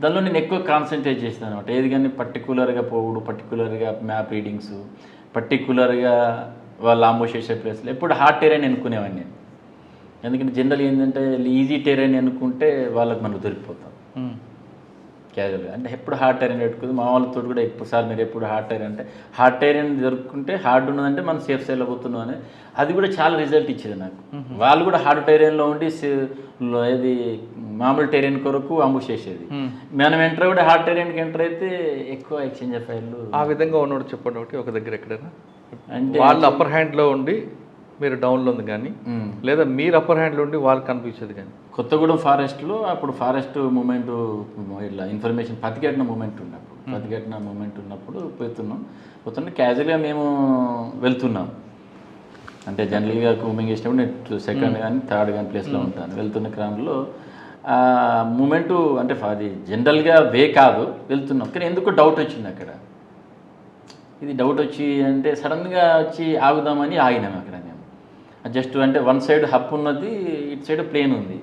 దానిలో నేను ఎక్కువ కాన్సన్ట్రేట్ చేసాను అనమాట. ఏది కానీ పర్టికులర్గా పోవుడు, పర్టికులర్గా మ్యాప్ రీడింగ్స్, పర్టికులర్గా వాళ్ళు ఆంబుష్ చేసే ప్లేస్లో ఎప్పుడు హార్డ్ టెరైన్ ఎన్నుకునేవాడిని నేను. ఎందుకంటే జనరల్ ఏంటంటే ఈజీ టెరైన్ ఎన్నుకుంటే వాళ్ళకి మనం దొరికిపోతాం క్యాజువల్గా. అంటే ఎప్పుడు హార్డ్ టైరన్ పెట్టుకుంది మా వాళ్ళతో కూడా ఎప్పుడు సార్ మీరు ఎప్పుడు హార్డ్ టైరన్ అంటే హార్డ్ టైరన్ దొరుకుంటే హార్డ్ ఉన్నదంటే మనం సేఫ్ సైడ్లో పోతున్నాం అని అది కూడా చాలా రిజల్ట్ ఇచ్చేది నాకు. వాళ్ళు కూడా హార్డ్ టైరన్లో ఉండి ఇది మామూలు టైరన్ కొరకు అంబుష్ చేసేది. మనం ఎంటర్ కూడా హార్డ్ టైరన్కి ఎంటర్ అయితే ఎక్కువ ఎక్స్చేంజ్ ఆఫ్ ఫైర్లు ఆ విధంగా ఉన్నాడు. చెప్పండి ఒకటి ఒక దగ్గర ఎక్కడైనా అంటే వాళ్ళు అప్పర్ హ్యాండ్లో ఉండి మీరు డౌన్లో ఉంది కానీ లేదా మీరు అప్పర్ హ్యాండ్లో ఉండి వాళ్ళకి కనిపించేది కానీ. కొత్తగూడెం ఫారెస్ట్లో అప్పుడు ఫారెస్ట్ మూమెంట్ ఇట్లా ఇన్ఫర్మేషన్ పతికెట్టిన మూమెంట్ ఉన్నప్పుడు పోతుంటే క్యాజువల్గా మేము వెళ్తున్నాం. అంటే జనరల్గా కూమింగ్ చేసినప్పుడు నేను సెకండ్ కానీ థర్డ్ కానీ ప్లేస్లో ఉంటాను. వెళ్తున్న క్రమంలో మూమెంటు అంటే అది జనరల్గా వే కాదు వెళ్తున్నాం, కానీ ఎందుకో డౌట్ వచ్చింది అక్కడ. ఇది డౌట్ వచ్చి అంటే సడన్గా వచ్చి ఆగుదామని ఆగినాం అక్కడ మేము. జస్ట్ అంటే వన్ సైడ్ హబ్ ఉన్నది, ఇటు సైడ్ ప్లేన్ ఉంది.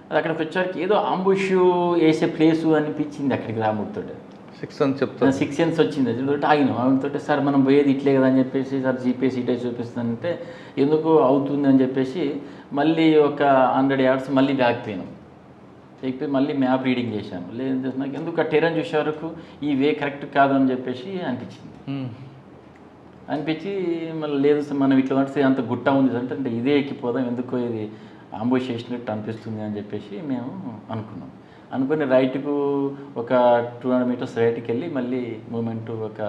అది అక్కడికి వచ్చేసరికి ఏదో అంబుష్ వేసే ప్లేసు అనిపించింది అక్కడికి రాముడితో. 6 అని చెప్తాను 6 సెన్స్ వచ్చింది. అది ఆగినాం. ఆమెతో సార్ మనం పోయేది ఇట్లే కదా అని చెప్పేసి సార్ జీపీఎస్ ఇటే చూపిస్తుందంటే ఎందుకు అవుతుంది అని చెప్పేసి మళ్ళీ ఒక 100 yards మళ్ళీ బ్యాక్ పోయినాం. ఎక్కిపోయి మళ్ళీ మ్యాప్ రీడింగ్ చేశాము. లేదు నాకు ఎందుకు ఆ టెరైన్ చూసే వరకు ఈ వే కరెక్ట్ కాదు అని చెప్పేసి అనిపించి మళ్ళీ లేదు మనం ఇట్లా అంటే అంత గుట్ట ఉంది అంటే ఇదే ఎక్కిపోదాం, ఎందుకో ఇది అంబుష్ చేసినట్టు అనిపిస్తుంది అని చెప్పేసి మేము అనుకుని రైట్కు ఒక 200 meters రైట్కి వెళ్ళి మళ్ళీ మూమెంట్ ఒక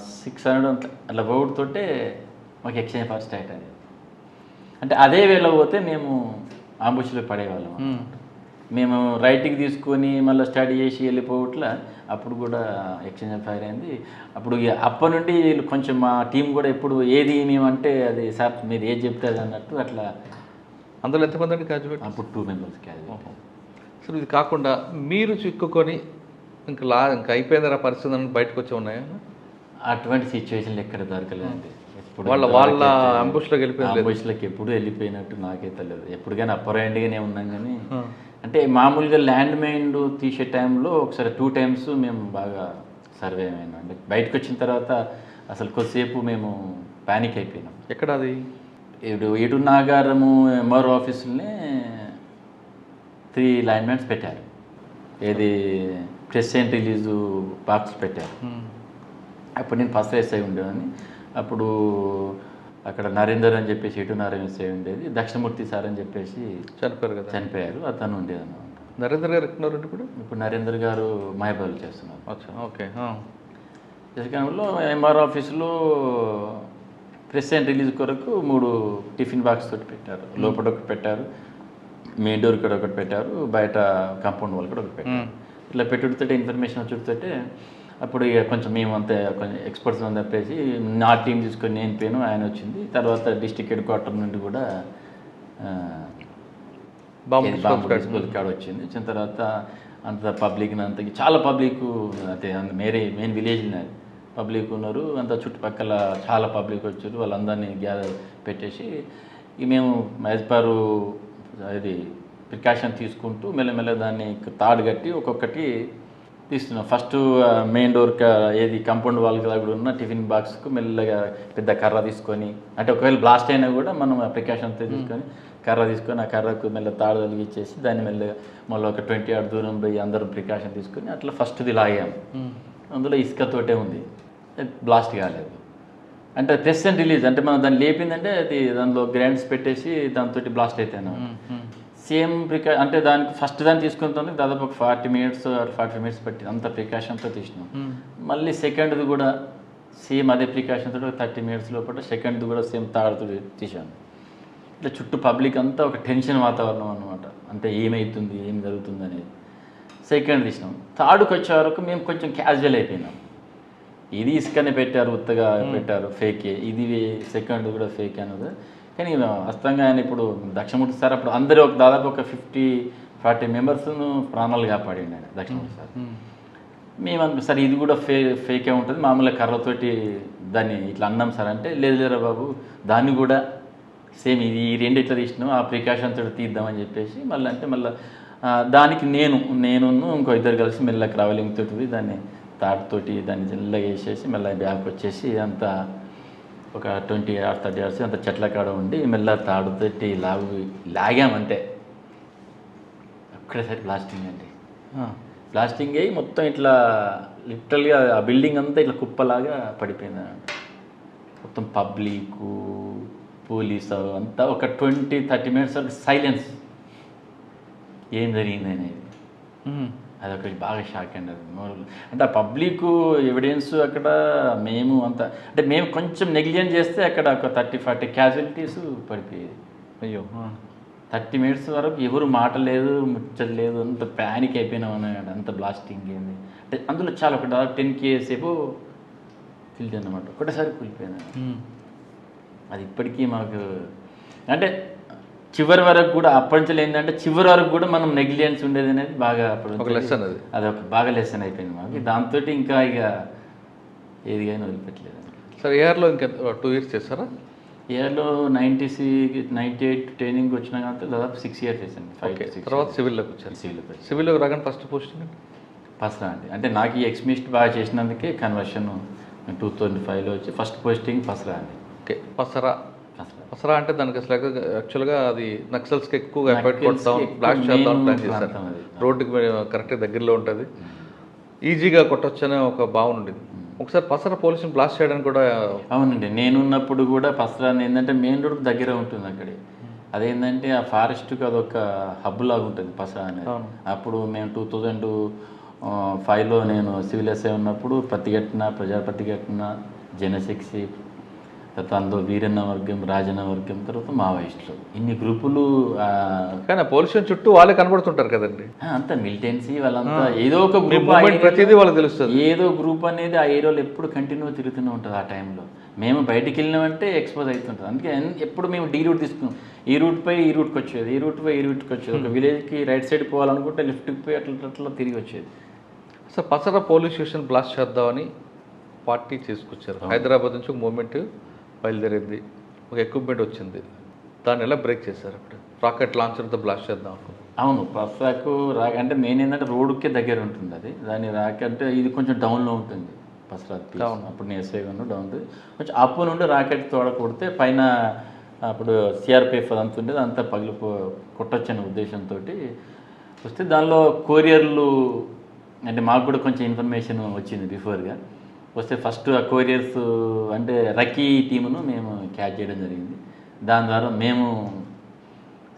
600 అట్లా రోడ్ తోటే మాకు ఎక్స్చేంజ్ ఫార్ స్టార్ట్ అది. అంటే అదే వేలో పోతే మేము అంబుష్లో పడేవాళ్ళం. మేము రైట్కి తీసుకొని మళ్ళీ స్టడీ చేసి వెళ్ళిపోవట్లా అప్పుడు కూడా ఎక్స్చేంజ్ ఆఫ్ ఫైర్ అయింది. అప్పుడు అప్పటి నుండి కొంచెం మా టీం కూడా ఎప్పుడు ఏది మేమంటే అది సార్ మీరు ఏది చెప్తే అది అన్నట్టు అట్లా. అందులో ఎంతమంది అండి క్యాజువేట్? అప్పుడు 2 members క్యాజువేట్. అసలు ఇది కాకుండా మీరు చిక్కుకొని ఇంకా అయిపోయిందా పరిస్థితి అని బయటకు వచ్చి ఉన్నాయా? అటువంటి సిచ్యువేషన్లు ఎక్కడ దొరకలేదండి. వాళ్ళ అంబుష్లోకి వెళ్ళిపోయింది. అంబుష్లోకి ఎప్పుడు వెళ్ళిపోయినట్టు నాకైతే లేదు. ఎప్పుడు కానీ అప్పర్ హ్యాండ్గానే ఉన్నాం. కానీ అంటే మామూలుగా ల్యాండ్ మైన్ తీసే టైంలో ఒకసారి 2 times మేము బాగా సర్వే అయినాం. అంటే బయటకు వచ్చిన తర్వాత అసలు కొద్దిసేపు మేము ప్యానిక్ అయిపోయినాం. ఎక్కడ అది? ఏడు నాగారము ఎంఆర్ఓ ఆఫీసులనే 3 linemen పెట్టారు. ఏది ప్రెస్ అండ్ రిలీజు బాక్స్ పెట్టారు. అప్పుడు నేను ఫస్ట్ ఎస్ఐ ఉండేవాడిని. అప్పుడు అక్కడ నరేందర్ అని చెప్పేసి ఎటు నారాయణ ఎస్ఐ ఉండేది, దక్షిణమూర్తి సార్ అని చెప్పేసి చనిపోయారు అతను ఉండేది అన్నమాట. నరేందర్ గారు ఎక్కడున్నారు ఇప్పుడు నరేందర్ గారు మహబాబ్ చేస్తున్నారు. ఓకే. చేసే ఎంఆర్ఓ ఆఫీసులో ప్రెస్ అండ్ రిలీజ్ కొరకు 3 టిఫిన్ బాక్స్ తోటి పెట్టారు. లోపల ఒకటి పెట్టారు, మెయిన్ డోర్ కూడా ఒకటి పెట్టారు, బయట కాంపౌండ్ వాళ్ళు కూడా ఒకటి పెట్టారు. ఇట్లా పెట్టుడితే ఇన్ఫర్మేషన్ వచ్చుడితే అప్పుడు ఇక కొంచెం మేము అంతే కొంచెం ఎక్స్పర్ట్స్ అని చెప్పేసి నా టీం తీసుకొని నేను పోయాను, ఆయన వచ్చింది. తర్వాత డిస్ట్రిక్ట్ హెడ్ క్వార్టర్ నుండి కూడా బాంబు కాడ వచ్చింది. వచ్చిన తర్వాత అంత పబ్లిక్ అంత చాలా పబ్లిక్ అయితే మెయిన్ విలేజ్ పబ్లిక్ ఉన్నారు. అంత చుట్టుపక్కల చాలా పబ్లిక్ వచ్చారు. వాళ్ళందరినీ గ్యాదర్ పెట్టేసి మేము యాజ్ పర్ ఇది ప్రికాషన్ తీసుకుంటూ మెల్లమెల్ల దాన్ని తాడు కట్టి ఒక్కొక్కటి తీస్తున్నాం. ఫస్ట్ మెయిన్ డోర్ ఏది కాంపౌండ్ వాళ్ళకి దగ్గర ఉన్న టిఫిన్ బాక్స్కు మెల్లగా పెద్ద కర్ర తీసుకొని, అంటే ఒకవేళ బ్లాస్ట్ అయినా కూడా మనం ప్రికాషన్తో తీసుకొని కర్ర తీసుకొని ఆ కర్రకు మెల్ల తాడు తొలగిచ్చేసి దాన్ని మెల్లగా మళ్ళీ ఒక 20 yards దూరం పోయి అందరూ ప్రికాషన్ తీసుకొని అట్లా ఫస్ట్ది లాగాము. అందులో ఇసుకతోటే ఉంది, బ్లాస్ట్ కాలేదు. అంటే ప్రెస్ అండ్ రిలీజ్ అంటే మనం దాన్ని లేపిందంటే అది దానిలో గ్రాండ్స్ పెట్టేసి దాంతో బ్లాస్ట్ అయితేనా సేమ్ అంటే దానికి ఫస్ట్ దాన్ని తీసుకుని దాదాపు ఒక 40 minutes or 45 minutes పట్టి అంత ప్రికాషన్తో తీసినాం. మళ్ళీ సెకండ్ది కూడా సేమ్ అదే ప్రికాషన్తో 30 minutes లోపల సెకండ్ది కూడా సేమ్ తాడుతో తీసాను. ఇట్లా చుట్టూ పబ్లిక్ అంతా ఒక టెన్షన్ వాతావరణం అనమాట. అంటే ఏమవుతుంది ఏం జరుగుతుంది అనేది. సెకండ్ తీసినాం. థర్డ్కి వచ్చే వరకు మేము కొంచెం క్యాజువల్ అయిపోయినాం. ఇది ఇసుకనే పెట్టారు, ఉత్తగా పెట్టారు, ఫేకే. ఇది సెకండ్ కూడా ఫేక్ అన్నది. కానీ వాస్తవంగా ఆయన ఇప్పుడు దక్షిణమూర్తి సార్ అప్పుడు అందరూ దాదాపు ఒక 50-40 members ప్రాణాలు కాపాడండి ఆయన దక్షిణమూర్తి సార్. మేము అనుకో సార్ ఇది కూడా ఫేకే ఉంటుంది, మామూలుగా కర్రతోటి దాన్ని ఇట్లా అన్నాం సార్ అంటే లేదు లేరా బాబు దాన్ని కూడా సేమ్ ఇది ఈ 2 ఇట్లా తీసినాం ఆ ప్రికాషన్ తోటి తీద్దామని చెప్పేసి మళ్ళీ అంటే మళ్ళీ దానికి నేను ఇంకో ఇద్దరు కలిసి మెల్లగా ట్రావెలింగ్ తోటి దాన్ని తాడుతోటి దాన్ని మెల్లగా వేసేసి మెల్లగా బ్యాక్ వచ్చేసి అంత ఒక 20 hours 30 hours అంత చెట్ల కాడ ఉండి మెల్లగా తాడుతోటి లాగామంతే. ఒక్కడేసారి బ్లాస్టింగ్ అండి. బ్లాస్టింగ్ అయ్యి మొత్తం ఇట్లా లిటరల్గా ఆ బిల్డింగ్ అంతా ఇట్లా కుప్పలాగా పడిపోయింది. మొత్తం పబ్లిక్ పోలీసు అంతా ఒక 20-30 minutes వరకు సైలెన్స్. ఏం జరిగింది అనేది అదొక బాగా షాక్ అండి. అది అంటే ఆ పబ్లిక్ ఎవిడెన్స్ అక్కడ మేము అంటే మేము కొంచెం నెగ్లిజెంట్ చేస్తే అక్కడ ఒక 30-40 క్యాజువాలిటీస్ పడిపోయేది. అయ్యో 30 minutes వరకు ఎవరు మాటలేదు ముచ్చలేదు, అంత ప్యానిక్ అయిపోయినాం అన్నాడు. అంత బ్లాస్టింగ్ ఏంది అంటే అందులో చాలా ఒక 10 km సేపు తెలియదు అన్నమాట. ఒకటేసారి కూలిపోయినా. అది ఇప్పటికీ మాకు అంటే చివరి వరకు కూడా అప్పటి నుంచి ఏంటంటే చివరి వరకు కూడా మనం నెగ్లిజెన్స్ ఉండేది అనేది బాగా అప్పుడు లెసన్. అది ఒక బాగా లెసన్ అయిపోయింది మాకు. దాంతో ఇంకా ఇక ఏది కానీ వదిలిపెట్టలేదు. సార్ ఏఆర్లో ఇంకా 2 years చేస్తారా? ఏఆర్లో 98 ట్రైనింగ్ వచ్చిన కాబట్టి దాదాపు 6 years చేశాను. 5-6 తర్వాత సివిల్లోకి వచ్చారు. సివిల్లోకి రాగానే ఫస్ట్ పోస్టింగ్ పసరా అండి. అంటే నాకు ఈ ఎక్స్మిస్ట్ బాగా చేసినందుకే కన్వర్షన్ 2005లో వచ్చి ఫస్ట్ పోస్టింగ్ పసరా అండి. ఓకే పసరా అంటే దానికి అసలు యాక్చువల్గా అది నక్సల్స్కి ఎక్కువగా ఎఫెక్ట్ కొడతాం, బ్లాస్ట్ చేద్దాం ప్లాన్ చేశారు. రోడ్డుకి కరెక్ట్గా దగ్గరలో ఉంటుంది, ఈజీగా కొట్టొచ్చు అనే ఒక భావన ఉండేది. ఒకసారి పసరా పోలీసుని బ్లాస్ట్ చేయడానికి కూడా. అవునండి, నేనున్నప్పుడు కూడా పసరా ఏంటంటే మెయిన్ రోడ్కి దగ్గర ఉంటుంది. అక్కడే అదేంటంటే ఆ ఫారెస్ట్కి అదొక హబ్ లాగా ఉంటుంది పసరా అనేది. అప్పుడు మేము 2005లో నేను సివిల్ ఎస్ఐ ఉన్నప్పుడు ప్రతిఘటన, ప్రజా ప్రతిఘటన, జనశక్తి, తర్వాత అందులో వీరన్న వర్గం, రాజన్న వర్గం, తర్వాత మావోయిస్టులు, ఇన్ని గ్రూపులు. కానీ పోలీసు చుట్టూ వాళ్ళే కనబడుతుంటారు కదండి. అంతా మిలిటెన్సీ వాళ్ళంతా ఏదో ఒక గ్రూప్, ప్రతిదీ వాళ్ళకి తెలుస్తుంది. ఏదో గ్రూప్ అనేది ఆ ఏరియాలో ఎప్పుడు కంటిన్యూ తిరుగుతూనే ఉంటుంది. ఆ టైంలో మేము బయటికి వెళ్ళినామంటే ఎక్స్పోజ్ అవుతుంటుంది. అందుకే ఎప్పుడు మేము డీ రూట్ తీసుకున్నాం. ఈ రూట్ పై ఈ రూట్కి వచ్చేది, ఈ రూట్ పై ఈ రూట్కి వచ్చేది. ఒక విలేజ్కి రైట్ సైడ్ పోవాలనుకుంటే లెఫ్ట్కి పోయి అట్లా తిరిగి వచ్చేది. Sir Pasara police station blast చేద్దామని పార్టీ చేసుకొచ్చారు. హైదరాబాద్ నుంచి ఒక మూమెంట్ బయలుదేరింది, ఒక ఎక్విప్మెంట్ వచ్చింది. దాన్ని ఎలా బ్రేక్ చేశారు? అప్పుడు రాకెట్ లాంచర్తో బ్లాస్ట్ చేద్దాం అనుకున్నాం. అవును, పసరాకు అంటే మెయిన్ ఏంటంటే రోడ్కే దగ్గర ఉంటుంది. అది దాని రాకెట్ ఇది కొంచెం డౌన్లో ఉంటుంది పసరా. అప్పుడు నేను ఎస్ఐగా డౌన్ ఉంటుంది. కొంచెం అప్పు నుండి రాకెట్ తోడ కొడితే పైన అప్పుడు సిఆర్పిఎఫ్ అదంతా ఉండేది, అంతా కొట్టొచ్చనే ఉద్దేశంతో వస్తే దానిలో కొరియర్లు అంటే మాకు కూడా కొంచెం ఇన్ఫర్మేషన్ వచ్చింది బిఫోర్గా. వస్తే ఫస్ట్ ఆ కొరియర్స్ అంటే రకీ టీమును మేము క్యాచ్ చేయడం జరిగింది. దాని ద్వారా మేము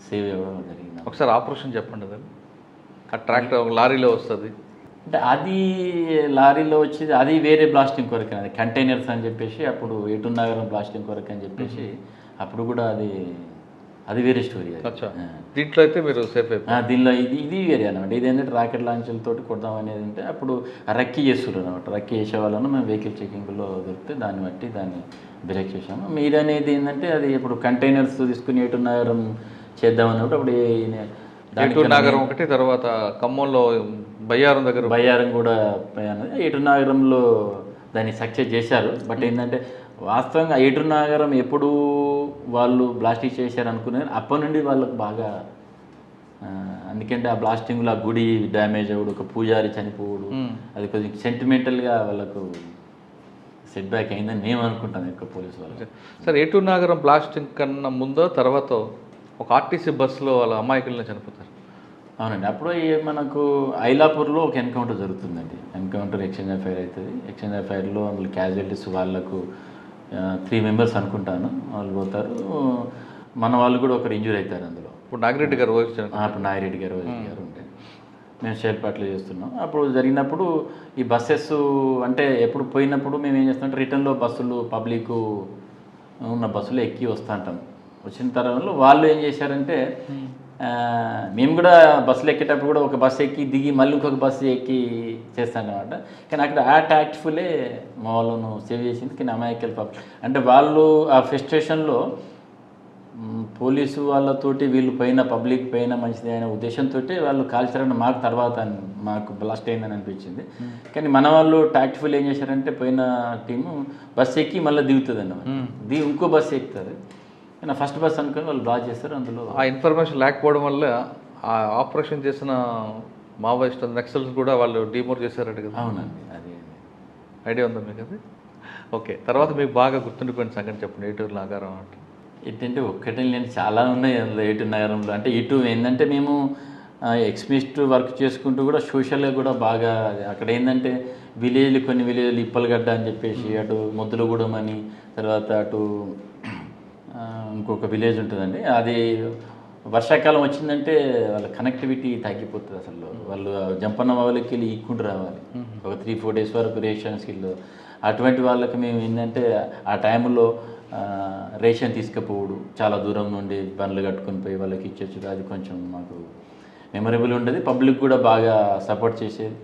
సేవ్ అవ్వడం జరిగింది. ఒకసారి ఆపరేషన్ చెప్పండి. అది ఆ ట్రాక్టర్ ఒక లారీలో వస్తుంది అంటే అది లారీలో వచ్చేది అది వేరే బ్లాస్టింగ్ కొరకు, అది కంటైనర్స్ అని చెప్పేసి అప్పుడు ఏటూరు నాగరం బ్లాస్టింగ్ కొరకు అని చెప్పేసి అప్పుడు కూడా అది వేరే స్టోరీ. దీంట్లో అయితే మీరు సేఫ్ అయిపోయి దీనిలో ఇది వేరే అనమాట. ఇది ఏంటంటే రాకెట్ లాంచర్లతో కొడదాం అనేది అంటే అప్పుడు రక్కీ చేస్తున్నారు అనమాట. రక్కీ చేసే వాళ్ళను మేము వెహికల్ చెకింగ్లో దొరికితే దాన్ని బట్టి దాన్ని బ్రేక్ చేసాము. మీరు అనేది ఏంటంటే అది ఇప్పుడు కంటైనర్స్ తీసుకుని ఏటూరు నాగరం చేద్దాం అన్నప్పుడు అప్పుడు ఏటూరు నాగరం ఒకటి, తర్వాత ఖమ్మంలో బయ్యారం కూడా ఏటూరు నాగరంలో దాన్ని సక్సెస్ చేశారు. బట్ ఏంటంటే వాస్తవంగా ఏటూరు నాగరం ఎప్పుడు వాళ్ళు బ్లాస్టింగ్ చేశారు అనుకున్నారు. అప్పటి నుండి వాళ్ళకు బాగా అందుకంటే ఆ బ్లాస్టింగ్లో ఆ గుడి డ్యామేజ్ అవ్వడు, ఒక పూజారి చనిపోవడు, అది కొంచెం సెంటిమెంటల్గా వాళ్ళకు సెట్ బ్యాక్ అయిందని మేము అనుకుంటాం ఎక్కువ పోలీసు వాళ్ళు. సార్ ఏటూరు నాగరం బ్లాస్టింగ్ కన్నా ముందో తర్వాత ఒక ఆర్టీసీ బస్సులో వాళ్ళ అమాయకులను చనిపోతారు. అవునండి, అప్పుడు మనకు ఐలాపూర్లో ఒక ఎన్కౌంటర్ జరుగుతుందండి. ఎన్కౌంటర్ ఎక్స్చేంజ్ ఆఫ్ ఫైర్ అవుతుంది. ఎక్స్చేంజ్ ఆఫ్ ఫైర్లో అందులో క్యాజువాలిటీస్ వాళ్ళకు 3 members అనుకుంటాను వాళ్ళు పోతారు. మన వాళ్ళు కూడా ఒకరు ఇంజూర్ అవుతారు అందులో. ఇప్పుడు నాగిరెడ్డి గారు అప్పుడు నాగిరెడ్డి గారు ఉంటే మేము షేర్పాట్లు చేస్తున్నాం. అప్పుడు జరిగినప్పుడు ఈ బస్సెస్ అంటే ఎప్పుడు పోయినప్పుడు మేము ఏం చేస్తామంటే రిటర్న్లో బస్సులు పబ్లిక్ ఉన్న బస్సులు ఎక్కి వస్తూ ఉంటాం. వచ్చిన తర్వాత వాళ్ళు ఏం చేశారంటే మేము కూడా బస్సులు ఎక్కేటప్పుడు కూడా ఒక బస్సు ఎక్కి దిగి మళ్ళీ ఇంకొక బస్సు ఎక్కి చేస్తానమాట. కానీ అక్కడ ఆ ట్యాక్ట్ఫుల్లే మా వాళ్ళను సేవ్ చేసింది. కానీ అమాయకులు అంటే వాళ్ళు ఆ ఫ్రస్ట్రేషన్లో పోలీసు వాళ్ళతోటి వీళ్ళు పైన పబ్లిక్ పైన మంచిది అయిన ఉద్దేశంతో వాళ్ళు కాల్చారని మాకు బ్లాస్ట్ అయిందని అనిపించింది. కానీ మన వాళ్ళు ట్యాక్ట్ఫుల్ ఏం చేశారంటే పోయిన టీము బస్సు ఎక్కి మళ్ళీ దిగుతుంది అన్నమాట. ఇంకో బస్సు ఎక్కుతారు. కానీ ఫస్ట్ బస్ అనుకుని వాళ్ళు బ్లాక్ చేస్తారు. అందులో ఆ ఇన్ఫర్మేషన్ లేకపోవడం వల్ల ఆ ఆపరేషన్ చేసిన మావోయిస్ట్ నక్సల్స్ కూడా వాళ్ళు డిమోట్ చేశారట కదా. అవునండి, అది ఐడియా ఉందా మీకు అది? ఓకే, తర్వాత మీకు బాగా గుర్తుండిపోయిన సంగతి చెప్పండి ఏటూరు నాగారం అంటే. ఏంటంటే ఒక్కటే నేను చాలా ఉన్నాయి అందులో ఏటూరు నగరంలో. అంటే ఇటు ఏంటంటే మేము ఎక్స్మిస్ట్ వర్క్ చేసుకుంటూ కూడా సోషల్గా కూడా బాగా అక్కడ ఏంటంటే విలేజ్లు కొన్ని విలేజ్లు ఇప్పలగడ్డ అని చెప్పేసి, అటు ముద్దులగూడెం అని, తర్వాత అటు ఇంకొక విలేజ్ ఉంటుందండి. అది వర్షాకాలం వచ్చిందంటే వాళ్ళ కనెక్టివిటీ తగ్గిపోతుంది అసలు. వాళ్ళు జంపన్న వాళ్ళకి వెళ్ళి ఈక్కుంటూ రావాలి ఒక 3-4 డేస్ వరకు రేషన్స్కి వెళ్ళు. అటువంటి వాళ్ళకి మేము ఏంటంటే ఆ టైంలో రేషన్ తీసుకుపోవడు, చాలా దూరం నుండి బండ్లు కట్టుకొని పోయి వాళ్ళకి ఇచ్చొచ్చు. అది కొంచెం మాకు మెమరబుల్ ఉండేది. పబ్లిక్ కూడా బాగా సపోర్ట్ చేసేది.